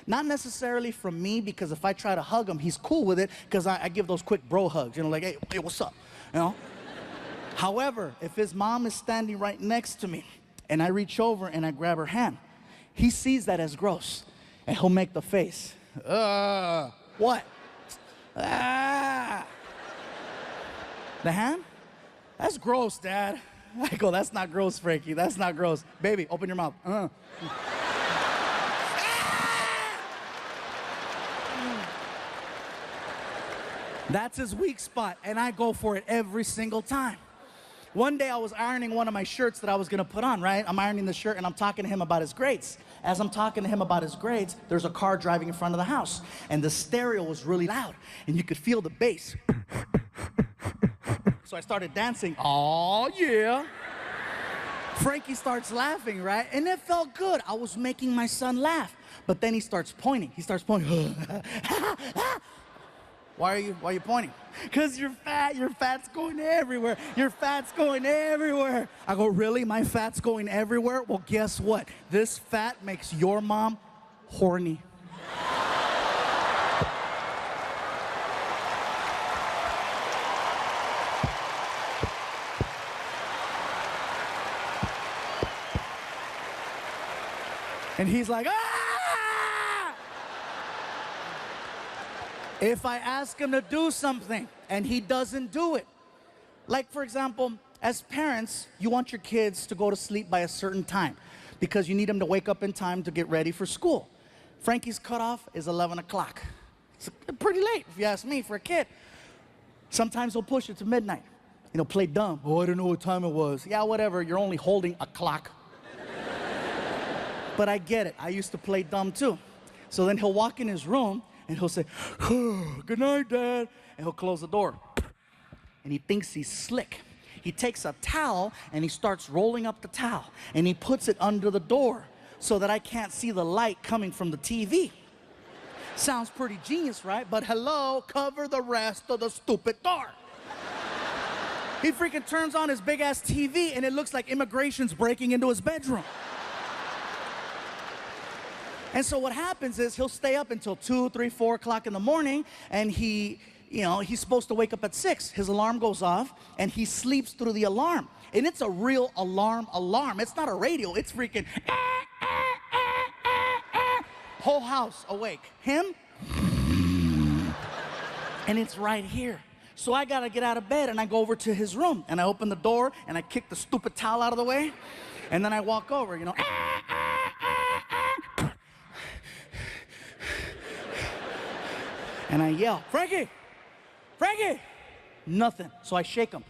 Not necessarily from me, because if I try to hug him, he's cool with it, because I give those quick bro hugs, you know, like, hey, what's up, you know? However, if his mom is standing right next to me, and I reach over and I grab her hand, he sees that as gross, and he'll make the face. What? Ah. The hand? That's gross, Dad. I go, that's not gross, Frankie. That's not gross. Baby, open your mouth. That's his weak spot, and I go for it every single time. One day I was ironing one of my shirts that I was gonna put on, right? I'm ironing the shirt and I'm talking to him about his grades. As I'm talking to him about his grades, there's a car driving in front of the house, and the stereo was really loud, and you could feel the bass. So I started dancing. Oh yeah. Frankie starts laughing, right? And it felt good. I was making my son laugh. But then he starts pointing. He starts pointing. Why are you pointing? Because you're fat. Your fat's going everywhere. Your fat's going everywhere. I go, really? My fat's going everywhere? Well, guess what? This fat makes your mom horny. And he's like, ah! If I ask him to do something and he doesn't do it, like for example, as parents, you want your kids to go to sleep by a certain time because you need them to wake up in time to get ready for school. Frankie's cutoff is 11 o'clock. It's pretty late, if you ask me, for a kid. Sometimes he'll push it to midnight. You know, play dumb. Oh, I don't know what time it was. Yeah, whatever, you're only holding a clock. But I get it. I used to play dumb too. So then he'll walk in his room and he'll say, oh, good night, Dad. And he'll close the door. And he thinks he's slick. He takes a towel and he starts rolling up the towel. And he puts it under the door so that I can't see the light coming from the TV. Sounds pretty genius, right? But hello, cover the rest of the stupid door. He freaking turns on his big ass TV and it looks like immigration's breaking into his bedroom. And so what happens is he'll stay up until 2, 3, 4 o'clock in the morning, and he's supposed to wake up at 6. His alarm goes off, and he sleeps through the alarm. And it's a real alarm. It's not a radio. It's freaking whole house awake. Him, and it's right here. So I gotta get out of bed, and I go over to his room, and I open the door, and I kick the stupid towel out of the way, and then I walk over, and I yell, Frankie! Frankie! Nothing. So I shake him.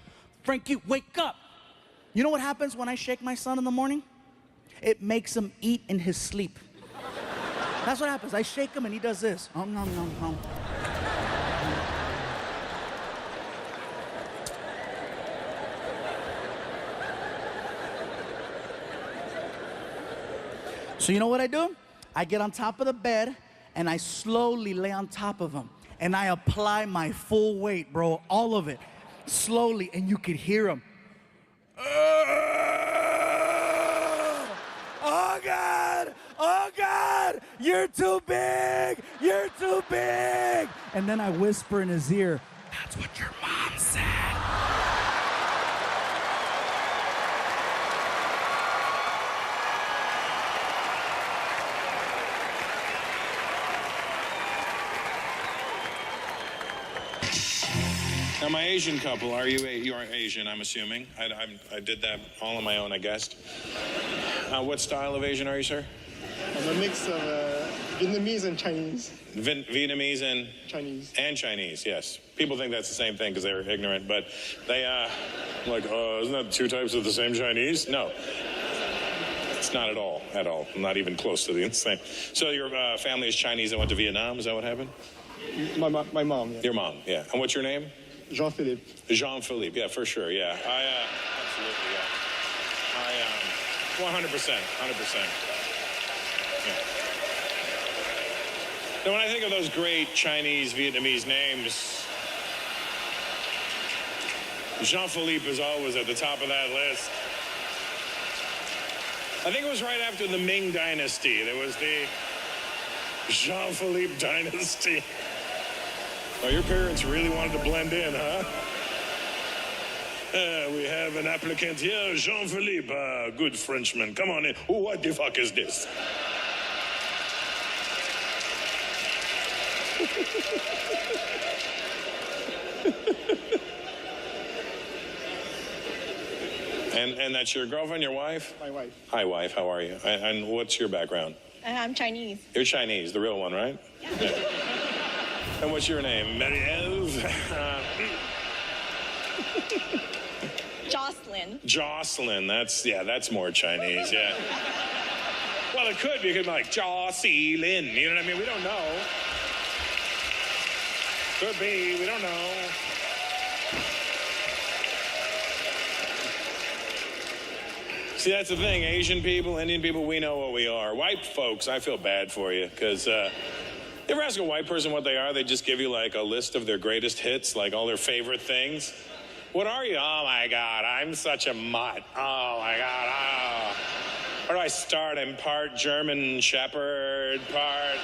Frankie, wake up! You know what happens when I shake my son in the morning? It makes him eat in his sleep. That's what happens. I shake him and he does this. Nom, nom, nom. So you know what I do? I get on top of the bed and I slowly lay on top of him. And I apply my full weight, bro, all of it, slowly, and you could hear him. Oh God, oh God, you're too big, you're too big. And then I whisper in his ear, that's what your mom said. Now, my Asian couple, you are Asian, I'm assuming. I did that all on my own, I guessed. What style of Asian are you, sir? I'm a mix of Vietnamese and Chinese. Vietnamese and? Chinese. And Chinese, yes. People think that's the same thing because they're ignorant, but they, isn't that two types of the same Chinese? No. It's not at all, Not even close to the same. So your family is Chinese that went to Vietnam, is that what happened? My mom, yeah. Your mom, yeah. And what's your name? Jean-Philippe. Jean-Philippe, yeah, for sure, yeah. Absolutely, yeah. 100%. Yeah. Now, when I think of those great Chinese, Vietnamese names, Jean-Philippe is always at the top of that list. I think it was right after the Ming Dynasty. There was Jean-Philippe dynasty. Oh, your parents really wanted to blend in, huh? We have an applicant here, Jean-Philippe, good Frenchman. Come on in. Oh, what the fuck is this? And that's your girlfriend, your wife? My wife. Hi, wife. How are you? And what's your background? I'm Chinese. You're Chinese, the real one, right? Yeah. And what's your name? Marie-Eve? Jocelyn. Jocelyn. That's more Chinese, yeah. Well, it could be. It could be like Jocelyn. You know what I mean? We don't know. Could be. We don't know. See, that's the thing. Asian people, Indian people, we know what we are. White folks, I feel bad for you because you ever ask a white person what they are? They just give you like a list of their greatest hits, like all their favorite things. What are you? Oh my God, I'm such a mutt. Oh my God, oh. Where do I start? I'm part German Shepherd, part